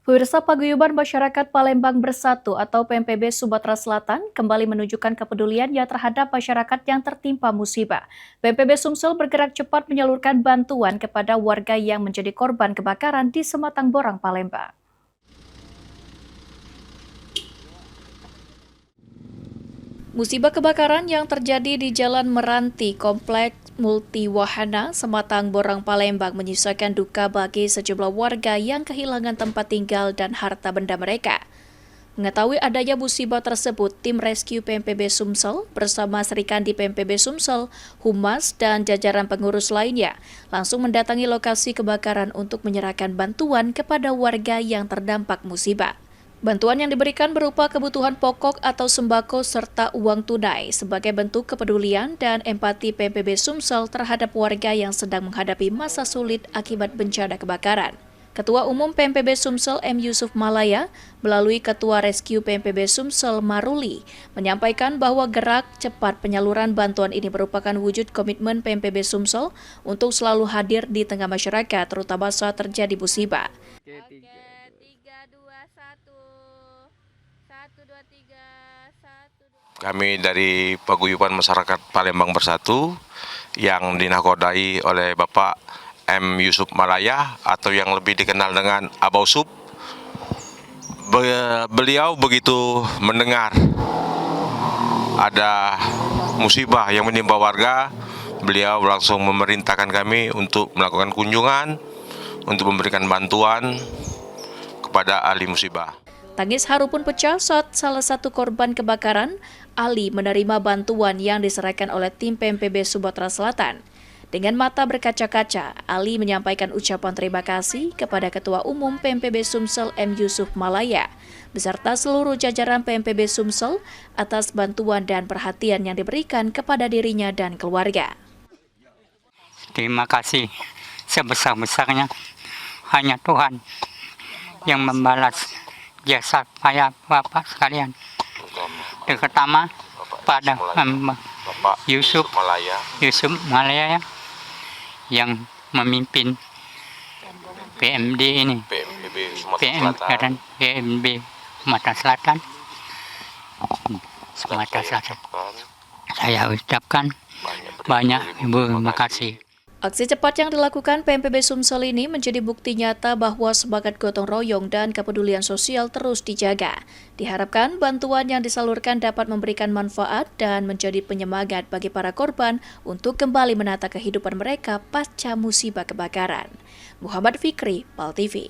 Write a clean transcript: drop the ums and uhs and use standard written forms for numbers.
Pemirsa, Paguyuban Masyarakat Palembang Bersatu atau PMPB Sumatera Selatan kembali menunjukkan kepeduliannya terhadap masyarakat yang tertimpa musibah. PMPB Sumsel bergerak cepat menyalurkan bantuan kepada warga yang menjadi korban kebakaran di Sematang Borang, Palembang. Musibah kebakaran yang terjadi di Jalan Meranti, Kompleks Multiwahana, Sematang Borang, Palembang menyisakan duka bagi sejumlah warga yang kehilangan tempat tinggal dan harta benda mereka. Mengetahui adanya musibah tersebut, tim rescue PMPB Sumsel bersama Serikandi PMPB Sumsel, Humas, dan jajaran pengurus lainnya langsung mendatangi lokasi kebakaran untuk menyerahkan bantuan kepada warga yang terdampak musibah. Bantuan yang diberikan berupa kebutuhan pokok atau sembako serta uang tunai sebagai bentuk kepedulian dan empati PMPB Sumsel terhadap warga yang sedang menghadapi masa sulit akibat bencana kebakaran. Ketua Umum PMPB Sumsel M. Yusuf Malaya melalui Ketua Rescue PMPB Sumsel Maruli menyampaikan bahwa gerak cepat penyaluran bantuan ini merupakan wujud komitmen PMPB Sumsel untuk selalu hadir di tengah masyarakat terutama saat terjadi musibah. Oke, 3, 2, 1. 1, 2, 3, 1, 2. Kami dari Paguyuban Masyarakat Palembang Bersatu yang dinakodai oleh Bapak M. Yusuf Malaya atau yang lebih dikenal dengan Abau Sub. Beliau begitu mendengar ada musibah yang menimpa warga, beliau langsung memerintahkan kami untuk melakukan kunjungan untuk memberikan bantuan kepada ahli musibah. Tangis haru pun pecah saat salah satu korban kebakaran, Ali, menerima bantuan yang diserahkan oleh tim PMPB Sumatera Selatan. Dengan mata berkaca-kaca, Ali menyampaikan ucapan terima kasih kepada Ketua Umum PMPB Sumsel M. Yusuf Malaya, beserta seluruh jajaran PMPB Sumsel atas bantuan dan perhatian yang diberikan kepada dirinya dan keluarga. Terima kasih sebesar-besarnya, hanya Tuhan yang membalas jasa payah Bapak sekalian. Terutama pada Yusuf Malaya yang memimpin PMD ini, PMB Sumatera Selatan. Saya ucapkan banyak terima kasih. Aksi cepat yang dilakukan PMPB Sumsel ini menjadi bukti nyata bahwa semangat gotong royong dan kepedulian sosial terus dijaga. Diharapkan bantuan yang disalurkan dapat memberikan manfaat dan menjadi penyemangat bagi para korban untuk kembali menata kehidupan mereka pasca musibah kebakaran. Muhammad Fikri, PAL TV.